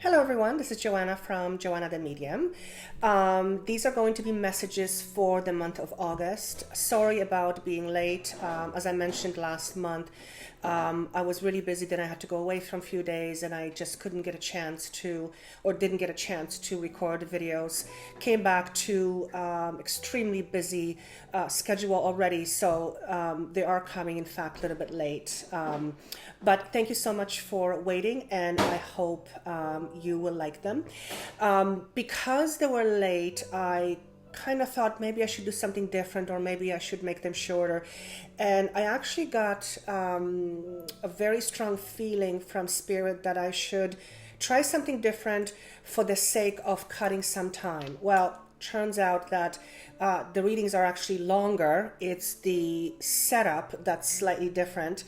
Hello everyone, this is Joanna from Joanna the Medium. These are going to be messages for the month of August. Sorry about being late. As I mentioned last month, I was really busy, then I had to go away for a few days and I just couldn't get a chance to, or didn't get a chance to record videos. Came back to extremely busy schedule already, so they are coming in fact a little bit late. But thank you so much for waiting, and I hope you will like them. Because they were late, I kind of thought maybe I should do something different, or maybe I should make them shorter. And I actually got a very strong feeling from Spirit that I should try something different for the sake of cutting some time. Well, turns out that the readings are actually longer. It's the setup that's slightly different.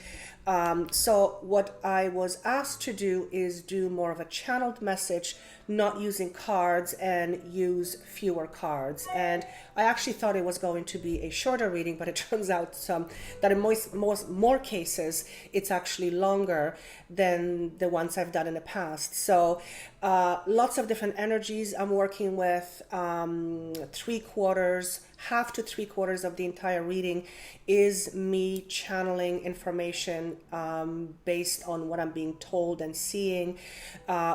So what I was asked to do is do more of a channeled message, not using cards, and use fewer cards. And I actually thought it was going to be a shorter reading, but it turns out that in more cases, it's actually longer than the ones I've done in the past. So lots of different energies I'm working with. 3/4, half to 3/4 of the entire reading is me channeling information based on what I'm being told and seeing,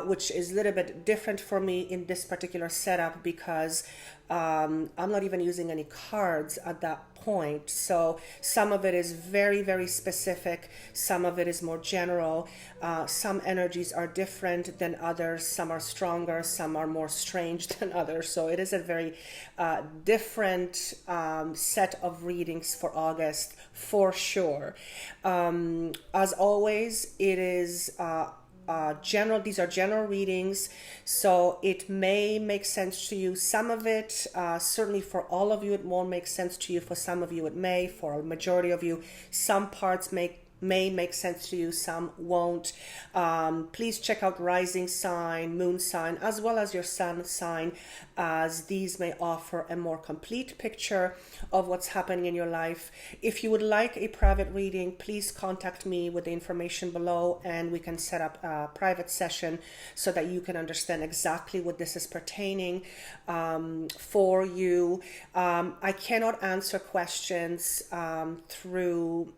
which is a little bit different for me in this particular setup because I'm not even using any cards at that point. So some of it is very, very specific. Some of it is more general. Some energies are different than others. Some are stronger. Some are more strange than others. So it is a very different set of readings for August, for sure. As always, it is general. These are general readings, so it may make sense to you. Some of it, certainly for all of you, it won't make sense to you. For some of you, it may. For a majority of you, some parts may make sense to you, some won't. Please check out rising sign, moon sign, as well as your sun sign, as these may offer a more complete picture of what's happening in your life. If you would like a private reading, please contact me with the information below, and we can set up a private session so that you can understand exactly what this is pertaining for you. I cannot answer questions through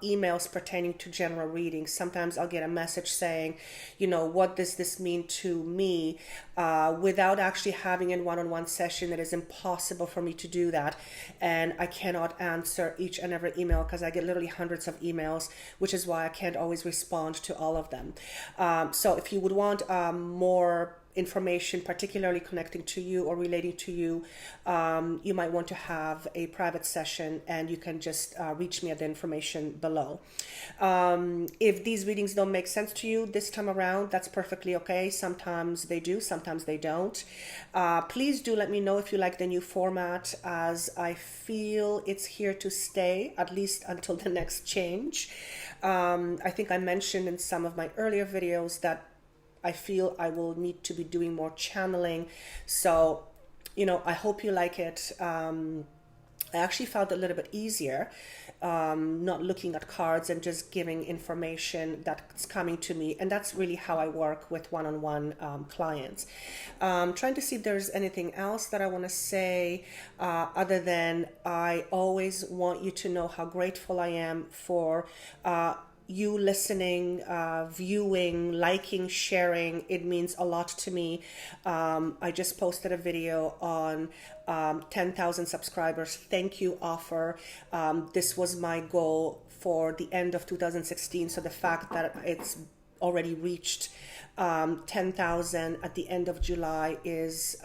emails pertaining to general readings. Sometimes I'll get a message saying, what does this mean to me? Without actually having a one-on-one session, it is impossible for me to do that. And I cannot answer each and every email because I get literally hundreds of emails, which is why I can't always respond to all of them. So if you would want more information particularly connecting to you or relating to you, you might want to have a private session, and you can just reach me at the information below. If these readings don't make sense to you this time around, that's perfectly okay. Sometimes they do, sometimes they don't. Please do let me know if you like the new format, as I feel it's here to stay, at least until the next change. I think I mentioned in some of my earlier videos that I feel I will need to be doing more channeling. So, I hope you like it. I actually found it a little bit easier, not looking at cards and just giving information that's coming to me. And that's really how I work with one-on-one clients. Trying to see if there's anything else that I want to say, other than I always want you to know how grateful I am for you listening, viewing, liking, sharing. It means a lot to me. I just posted a video on 10,000 subscribers thank you offer. This was my goal for the end of 2016. So the fact that it's already reached 10,000 at the end of July is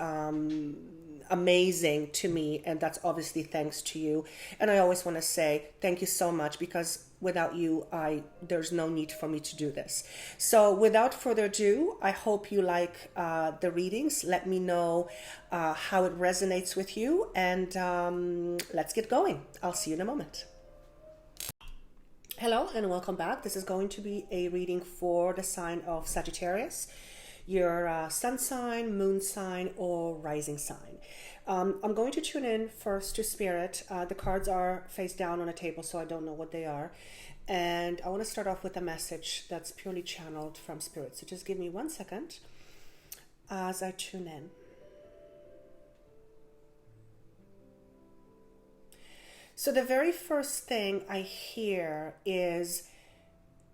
amazing to me, and that's obviously thanks to you. And I always want to say thank you so much, because without you, there's no need for me to do this. So without further ado, I hope you like the readings. Let me know how it resonates with you, and let's get going. I'll see you in a moment. Hello and welcome back. This is going to be a reading for the sign of Sagittarius, your sun sign, moon sign, or rising sign. I'm going to tune in first to Spirit. The cards are face down on a table, so I don't know what they are. And I want to start off with a message that's purely channeled from Spirit. So just give me 1 second. as I tune in. So the very first thing I hear is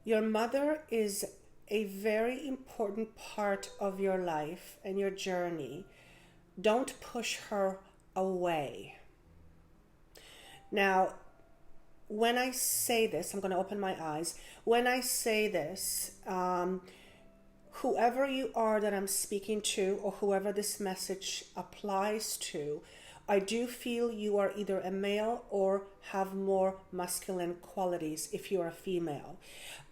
your mother is a very important part of your life and your journey. Don't push her away. Now, when I say this, I'm going to open my eyes. When I say this, whoever you are that I'm speaking to, or whoever this message applies to, I do feel you are either a male or have more masculine qualities if you're a female.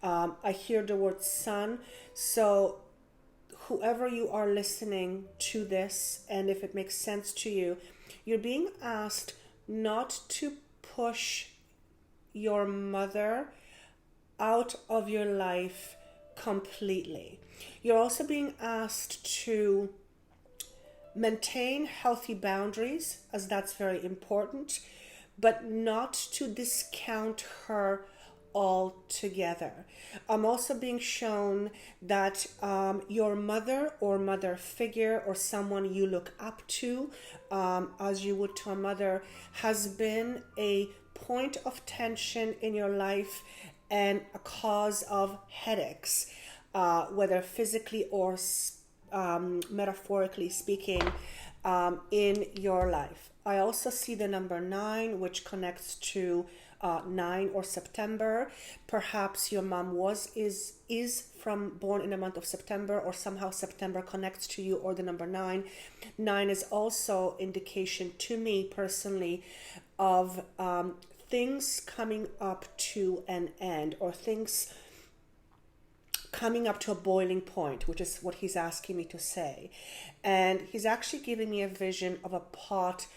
I hear the word son, so whoever you are listening to this, and if it makes sense to you, you're being asked not to push your mother out of your life completely. You're also being asked to maintain healthy boundaries, as that's very important, but not to discount her altogether. I'm also being shown that your mother or mother figure, or someone you look up to, as you would to a mother, has been a point of tension in your life and a cause of headaches, whether physically or metaphorically speaking, in your life. I also see the number 9, which connects to 9 or September. Perhaps your mom is born in the month of September, or somehow September connects to you, or the number 9. 9 is also indication to me personally of things coming up to an end, or things coming up to a boiling point, which is what he's asking me to say. And he's actually giving me a vision of a pot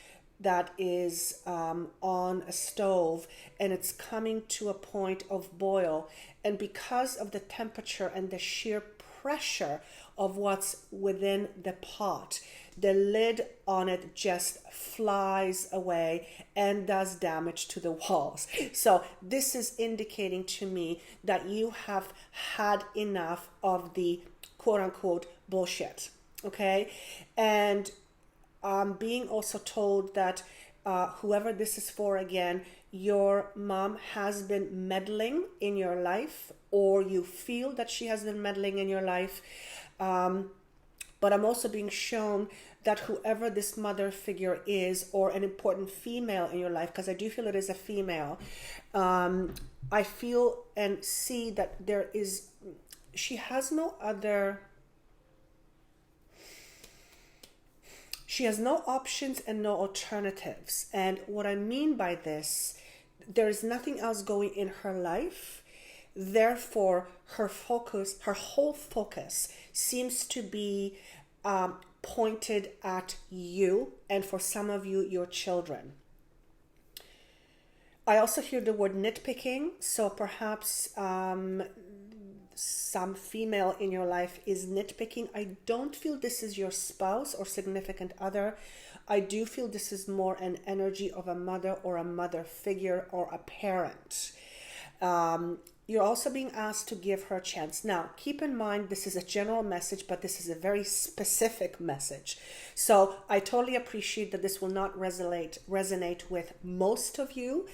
that is on a stove, and it's coming to a point of boil. And because of the temperature and the sheer pressure of what's within the pot, the lid on it just flies away and does damage to the walls. So this is indicating to me that you have had enough of the quote-unquote bullshit, okay? And I'm being also told that whoever this is for, again, your mom has been meddling in your life, or you feel that she has been meddling in your life. But I'm also being shown that whoever this mother figure is, or an important female in your life, because I do feel it is a female, I feel and see that she has no options and no alternatives. And what I mean by this, there is nothing else going in her life. Therefore, her whole focus seems to be pointed at you, and for some of you, your children. I also hear the word nitpicking, so perhaps some female in your life is nitpicking. I don't feel this is your spouse or significant other. I do feel this is more an energy of a mother or a mother figure or a parent. You're also being asked to give her a chance. Now, keep in mind, this is a general message, but this is a very specific message. So I totally appreciate that this will not resonate with most of you,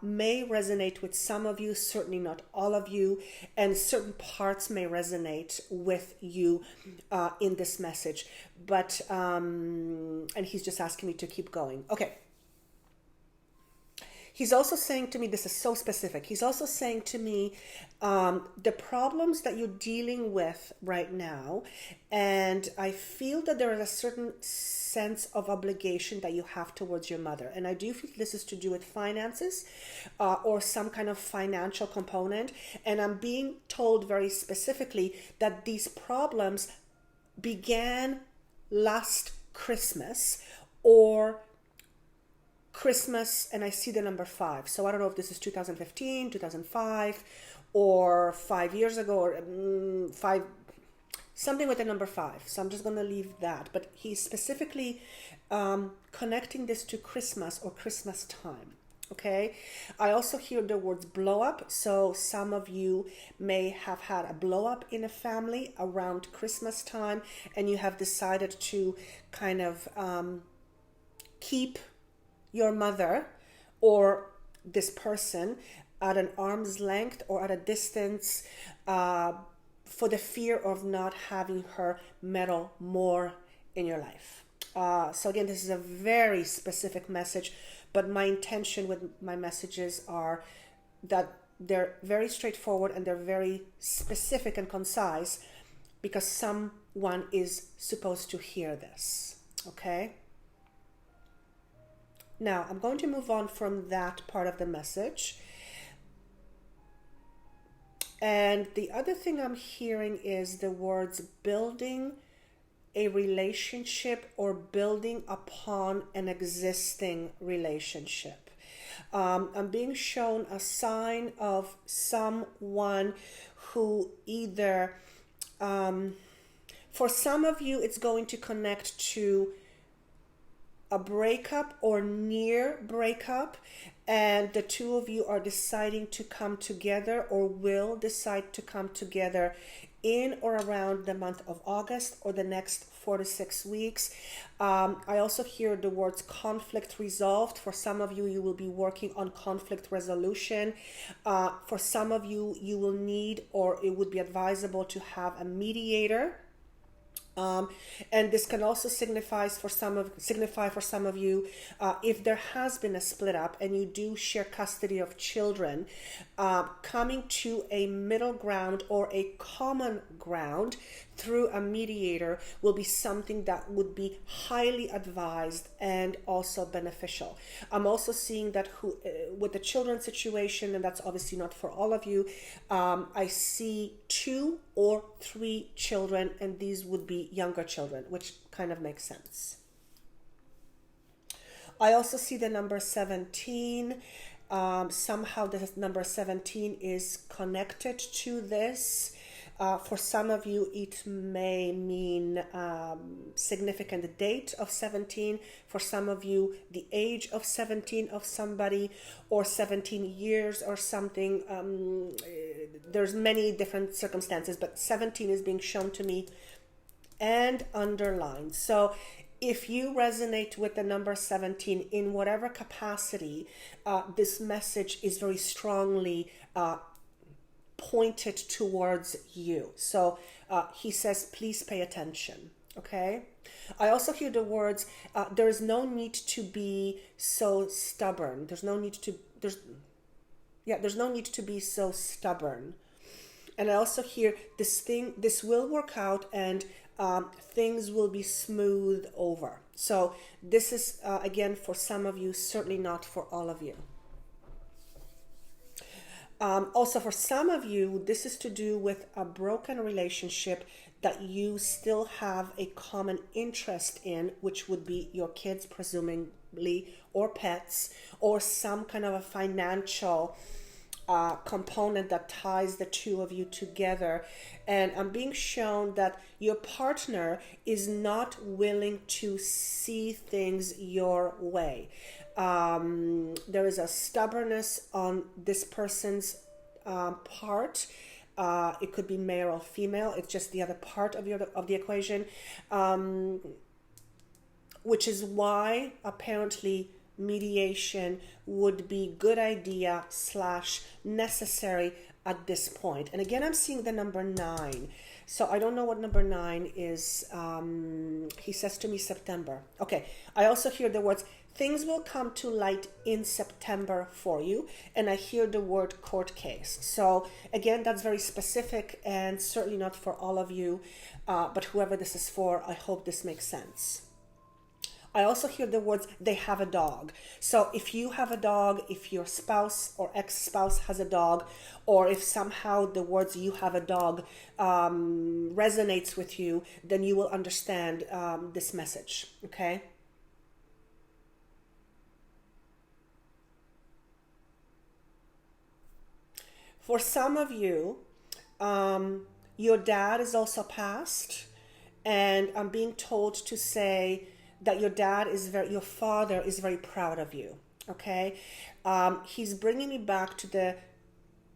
may resonate with some of you, certainly not all of you, and certain parts may resonate with you in this message. But, and he's just asking me to keep going. Okay. He's also saying to me, this is so specific, he's also saying to me, the problems that you're dealing with right now, and I feel that there is a certain sense of obligation that you have towards your mother. And I do feel this is to do with finances or some kind of financial component. And I'm being told very specifically that these problems began last Christmas or Christmas, and I see the number 5. So I don't know if this is 2015, 2005, or 5 years ago, or 5, something with the number 5. So I'm just going to leave that. But he's specifically connecting this to Christmas or Christmas time. Okay, I also hear the words blow up. So some of you may have had a blow up in a family around Christmas time, and you have decided to kind of keep your mother or this person at an arm's length or at a distance for the fear of not having her meddle more in your life. So again, this is a very specific message, but my intention with my messages are that they're very straightforward and they're very specific and concise because someone is supposed to hear this. Okay? Now, I'm going to move on from that part of the message. And the other thing I'm hearing is the words building a relationship or building upon an existing relationship. I'm being shown a sign of someone who either, for some of you, it's going to connect to a breakup or near breakup, and the two of you are deciding to come together or will decide to come together in or around the month of August or the next 4 to 6 weeks. I also hear the words conflict resolved. For some of you, you will be working on conflict resolution. For some of you, you will need, or it would be advisable to have a mediator. And this can also signify for some of you, if there has been a split up and you do share custody of children, coming to a middle ground or a common ground through a mediator will be something that would be highly advised and also beneficial. I'm also seeing that with the children situation, and that's obviously not for all of you, I see 2 or 3 children, and these would be younger children, which kind of makes sense. I also see the number 17. Somehow the number 17 is connected to this. For some of you, it may mean significant date of 17. For some of you, the age of 17 of somebody, or 17 years or something. There's many different circumstances, but 17 is being shown to me and underlined. So if you resonate with the number 17 in whatever capacity, this message is very strongly pointed towards you. So he says, please pay attention. Okay. I also hear the words, there is no need to be so stubborn. There's no need to be so stubborn. And I also hear this will work out, and things will be smoothed over. So this is, again, for some of you, certainly not for all of you. Also, for some of you, this is to do with a broken relationship that you still have a common interest in, which would be your kids, presumably, or pets, or some kind of a financial component that ties the two of you together. And I'm being shown that your partner is not willing to see things your way. There is a stubbornness on this person's part. It could be male or female. It's just the other part of the equation, which is why apparently mediation would be good idea / necessary at this point. And again, I'm seeing the number 9. So I don't know what number 9 is. He says to me September. Okay. I also hear the words, things will come to light in September for you. And I hear the word court case. So again, that's very specific and certainly not for all of you. But whoever this is for, I hope this makes sense. I also hear the words, they have a dog. So if you have a dog, if your spouse or ex-spouse has a dog, or if somehow the words you have a dog resonates with you, then you will understand this message, okay? For some of you, your dad is also passed, and I'm being told to say that your father is very proud of you. Okay. He's bringing me back to the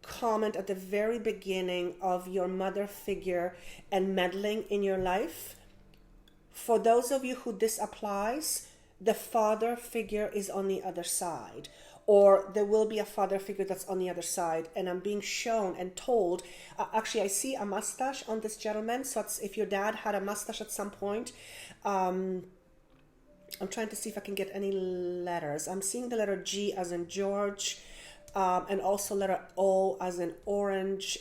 comment at the very beginning of your mother figure and meddling in your life. For those of you who this applies, the father figure is on the other side, or there will be a father figure that's on the other side. And I'm being shown and told, actually, I see a mustache on this gentleman. So it's, if your dad had a mustache at some point, I'm trying to see if I can get any letters. I'm seeing the letter G as in George, and also letter O as in orange.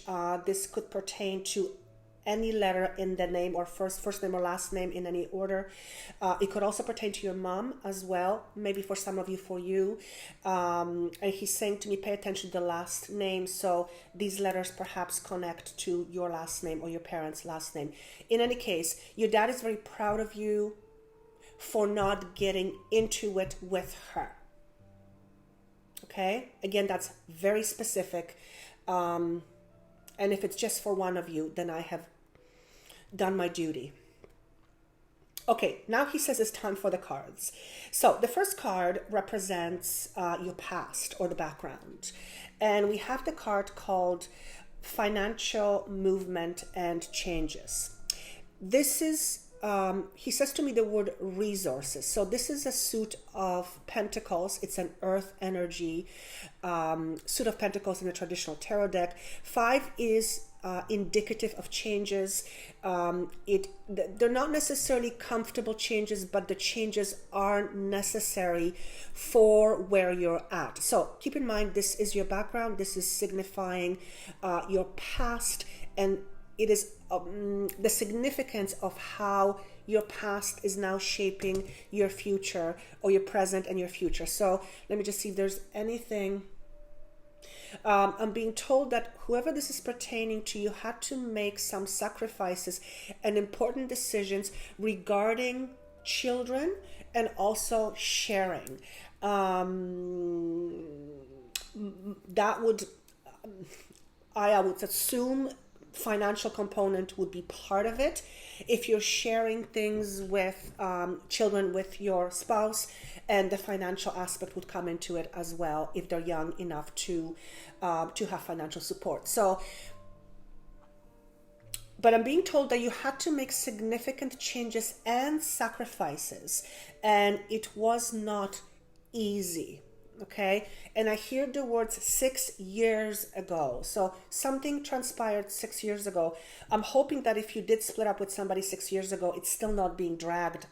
This could pertain to any letter in the name, or first name or last name in any order. It could also pertain to your mom as well, maybe for some of you, for you. And he's saying to me, pay attention to the last name. So these letters perhaps connect to your last name or your parents' last name. In any case, your dad is very proud of you for not getting into it with her. Okay, again, that's very specific. And if it's just for one of you, then I have done my duty. Okay, now he says it's time for the cards. So the first card represents your past or the background. And we have the card called Financial Movement and Changes. This is, he says to me the word resources. So this is a suit of pentacles. It's an earth energy suit of pentacles in the traditional tarot deck. 5 is indicative of changes. They're not necessarily comfortable changes, but the changes are necessary for where you're at. So keep in mind, this is your background. This is signifying your past, and it is the significance of how your past is now shaping your future, or your present and your future. So let me just see if there's anything. I'm being told that whoever this is pertaining to, you had to make some sacrifices and important decisions regarding children and also sharing. That would, I would assume, financial component would be part of it. If you're sharing things with children with your spouse, and the financial aspect would come into it as well if they're young enough to have financial support. So, but I'm being told that you had to make significant changes and sacrifices, and it was not easy. Okay, and I hear the words 6 years ago. So something transpired 6 years ago. I'm hoping that if you did split up with somebody 6 years ago, it's still not being dragged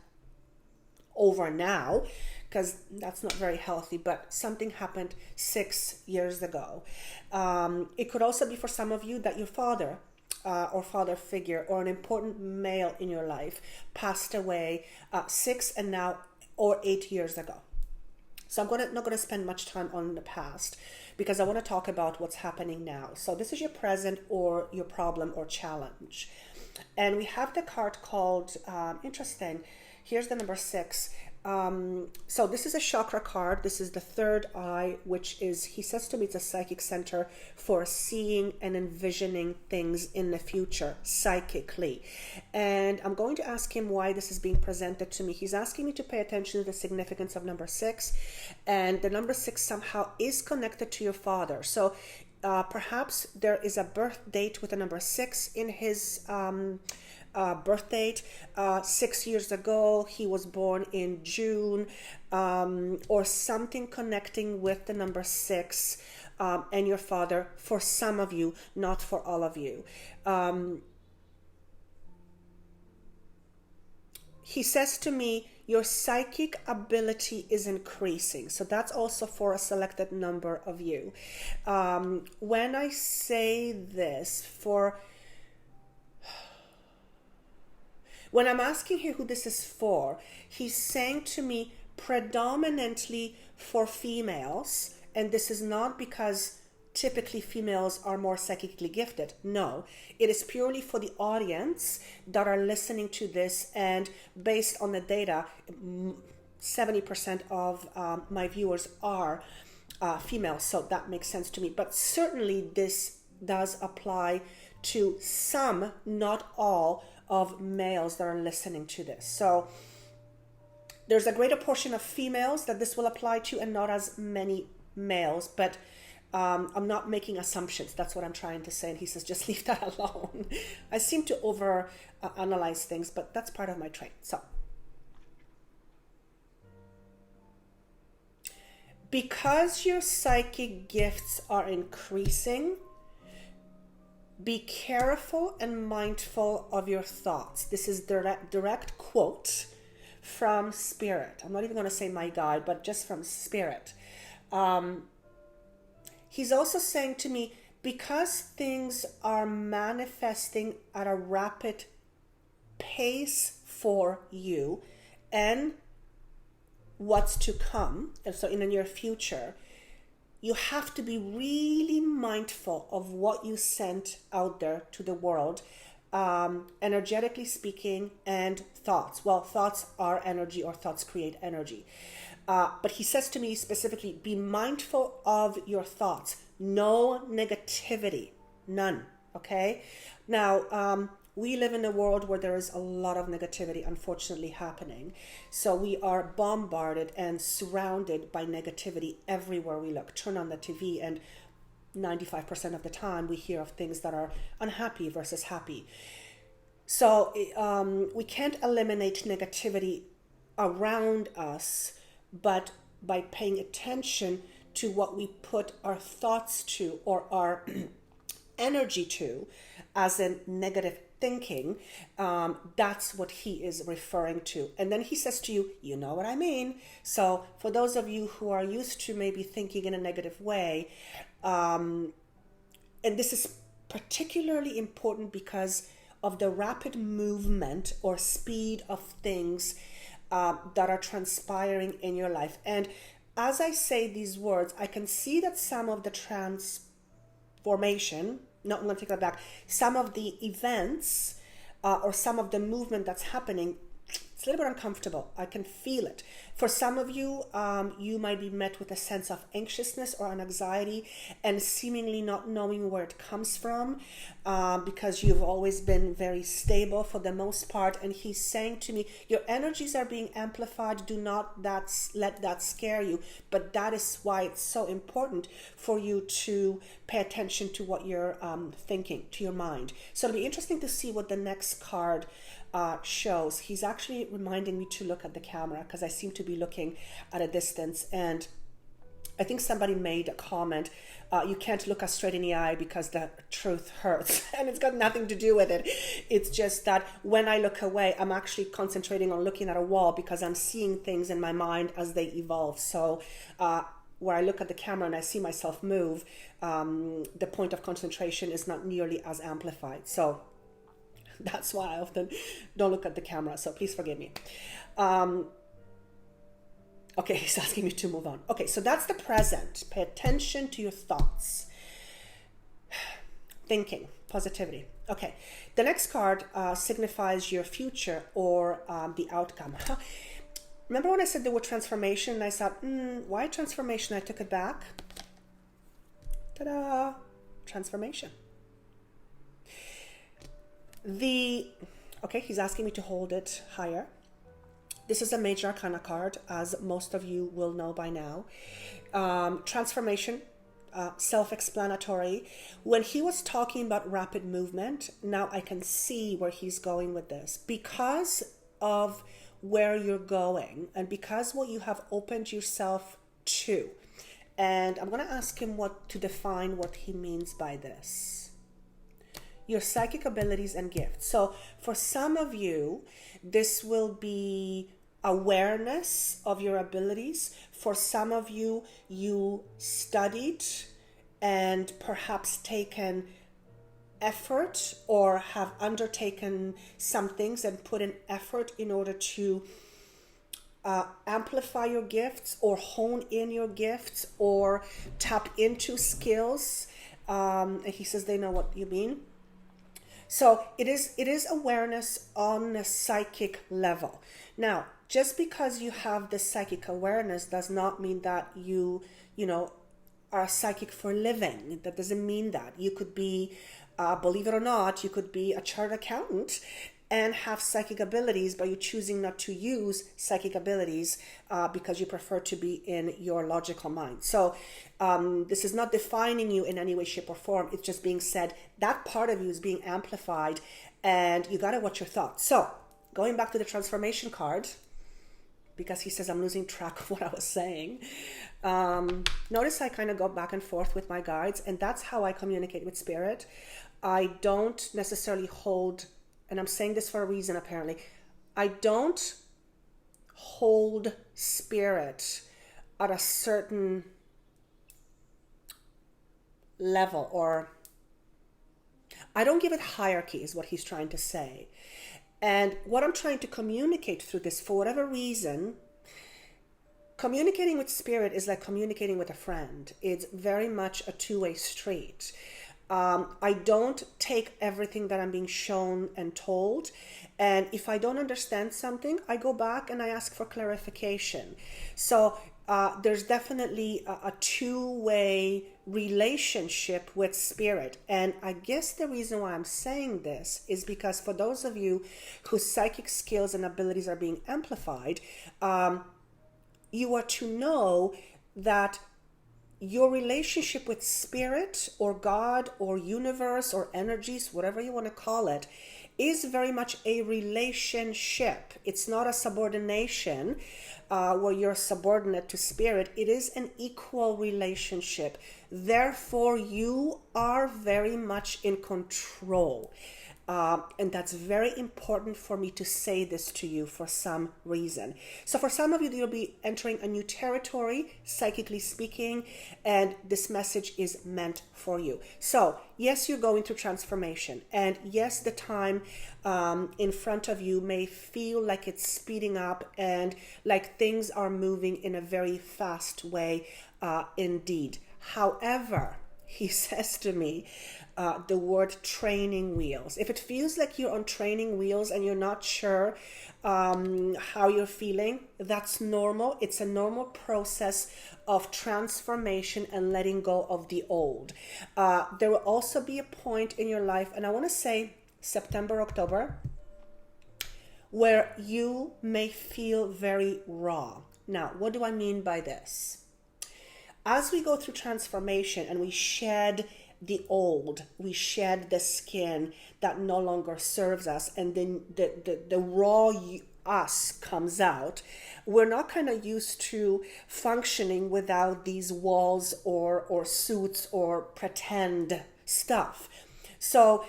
over now, because that's not very healthy. But something happened 6 years ago. It could also be for some of you that your father or father figure or an important male in your life passed away 6 and now or 8 years ago. So I'm not going to spend much time on the past, because I want to talk about what's happening now. So this is your present or your problem or challenge. And we have the card called, interesting, here's the number 6. So this is a chakra card. This is the third eye, which is, he says to me, it's a psychic center for seeing and envisioning things in the future psychically. And I'm going to ask him why this is being presented to me. He's asking me to pay attention to the significance of number 6. And the number 6 somehow is connected to your father. So perhaps there is a birth date with the number 6 in his birth date. 6 years ago, he was born in June, or something connecting with the number 6 and your father, for some of you, not for all of you. He says to me, your psychic ability is increasing. So that's also for a selected number of you. When I say this, when I'm asking here who this is for, he's saying to me predominantly for females, and this is not because typically females are more psychically gifted. No, it is purely for the audience that are listening to this, and based on the data, 70% of my viewers are female, so that makes sense to me. But certainly this does apply to some, not all, of males that are listening to this. So There's a greater portion of females that this will apply to and not as many males, but I'm not making assumptions. That's what I'm trying to say. And he says, just leave that alone. I seem to over analyze things, but that's part of my trait. So, because your psychic gifts are increasing, be careful and mindful of your thoughts. This is direct quote from Spirit. I'm not even going to say my guide, but just from Spirit. He's also saying to me, because things are manifesting at a rapid pace for you and what's to come, and so in the near future, you have to be really mindful of what you sent out there to the world, energetically speaking, and thoughts. Well, thoughts are energy, or thoughts create energy. But he says to me specifically, be mindful of your thoughts. No negativity. None. Okay? Now, we live in a world where there is a lot of negativity, unfortunately, happening. So we are bombarded and surrounded by negativity everywhere we look. Turn on the TV and 95% of the time we hear of things that are unhappy versus happy. So we can't eliminate negativity around us, but by paying attention to what we put our thoughts to or our energy to as in negative thinking, that's what he is referring to. And then he says to you, you know what I mean? So for those of you who are used to maybe thinking in a negative way, and this is particularly important because of the rapid movement or speed of things that are transpiring in your life. And as I say these words, I can see that some of the transformation, no, I'm going to take that back, some of the events or some of the movement that's happening, it's a little bit uncomfortable. I can feel it. For some of you, you might be met with a sense of anxiousness or an anxiety and seemingly not knowing where it comes from because you've always been very stable for the most part. And he's saying to me, your energies are being amplified. Do not let that scare you. But that is why it's so important for you to pay attention to what you're thinking, to your mind. So it'll be interesting to see what the next card shows. He's actually reminding me to look at the camera because I seem to be looking at a distance, and I think somebody made a comment, you can't look us straight in the eye because the truth hurts. And it's got nothing to do with it. It's just that when I look away, I'm actually concentrating on looking at a wall because I'm seeing things in my mind as they evolve. So where I look at the camera and I see myself move, the point of concentration is not nearly as amplified. So that's why I often don't look at the camera. So please forgive me. Okay, he's asking me to move on. Okay, so that's the present. Pay attention to your thoughts. Thinking, positivity. Okay, the next card signifies your future or the outcome. Remember when I said the word transformation and I thought, why transformation? I took it back. Ta-da! Transformation. Okay, he's asking me to hold it higher. This is a major arcana card, as most of you will know by now. Transformation, self-explanatory. When he was talking about rapid movement, now I can see where he's going with this. Because of where you're going and because what you have opened yourself to. And I'm going to ask him to define what he means by this. Your psychic abilities and gifts. So for some of you, this will be awareness of your abilities. For some of you, you studied and perhaps taken effort or have undertaken some things and put in effort in order to amplify your gifts or hone in your gifts or tap into skills. And he says they know what you mean. So it is awareness on a psychic level. Now, just because you have this psychic awareness does not mean that you are psychic for a living. That doesn't mean that. You could be, believe it or not, you could be a chartered accountant and have psychic abilities, but you're choosing not to use psychic abilities because you prefer to be in your logical mind. So this is not defining you in any way, shape, or form. It's just being said that part of you is being amplified, and you got to watch your thoughts. So going back to the transformation card, because he says I'm losing track of what I was saying. Notice I kind of go back and forth with my guides, and that's how I communicate with spirit. I don't necessarily hold, and I'm saying this for a reason apparently, I don't hold spirit at a certain level, or I don't give it hierarchy is what he's trying to say. And what I'm trying to communicate through this, for whatever reason, communicating with spirit is like communicating with a friend. It's very much a two-way street. I don't take everything that I'm being shown and told. And if I don't understand something, I go back and I ask for clarification. So there's definitely a two-way relationship with spirit. And I guess the reason why I'm saying this is because for those of you whose psychic skills and abilities are being amplified, you are to know that your relationship with spirit or God or universe or energies, whatever you want to call it, is very much a relationship. It's not a subordination where you're subordinate to spirit. It is an equal relationship. Therefore, you are very much in control. And that's very important for me to say this to you for some reason. So for some of you, you'll be entering a new territory, psychically speaking, and this message is meant for you. So yes, you're going through transformation, and yes, the time in front of you may feel like it's speeding up and like things are moving in a very fast way indeed. However, he says to me, the word training wheels. If it feels like you're on training wheels and you're not sure how you're feeling, that's normal. It's a normal process of transformation and letting go of the old. There will also be a point in your life, and I want to say September, October, where you may feel very raw. Now, what do I mean by this? As we go through transformation and we shed the old, we shed the skin that no longer serves us, and then the raw us comes out, we're not kind of used to functioning without these walls or suits or pretend stuff. So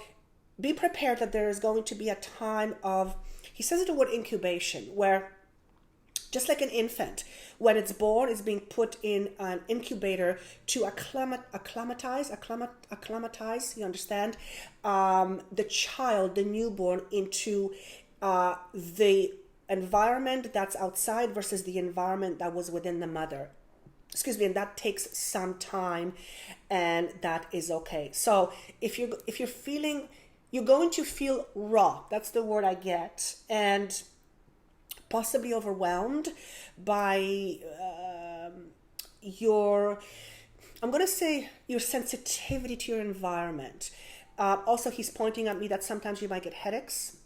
be prepared that there is going to be a time of, he says the word incubation, where just like an infant, when it's born, it's being put in an incubator to acclimatize, you understand, the child, the newborn, into the environment that's outside versus the environment that was within the mother. Excuse me, and that takes some time, and that is okay. So if you're feeling, you're going to feel raw. That's the word I get, and possibly overwhelmed by your sensitivity to your environment. Also, he's pointing at me that sometimes you might get headaches.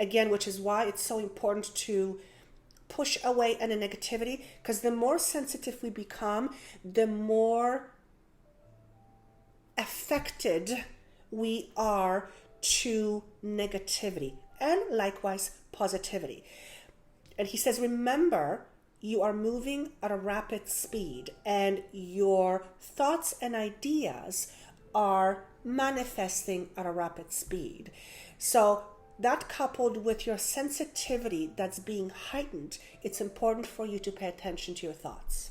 Again, which is why it's so important to push away any negativity, because the more sensitive we become, the more affected we are to negativity, and likewise positivity. And he says, remember, you are moving at a rapid speed, and your thoughts and ideas are manifesting at a rapid speed. So that, coupled with your sensitivity that's being heightened, it's important for you to pay attention to your thoughts.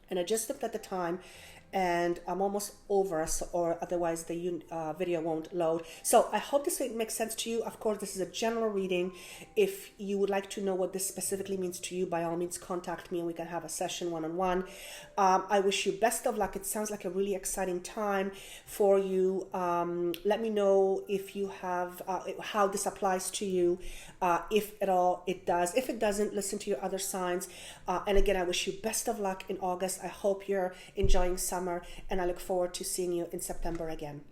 And I just looked at the time, and I'm almost over, or otherwise the video won't load. So I hope this makes sense to you. Of course, this is a general reading. If you would like to know what this specifically means to you, by all means contact me and we can have a session one-on-one. I wish you best of luck. It sounds like a really exciting time for you. Let me know if you have how this applies to you, if at all it does. If it doesn't, listen to your other signs. And again, I wish you best of luck in August. I hope you're enjoying summer, and I look forward to seeing you in September again.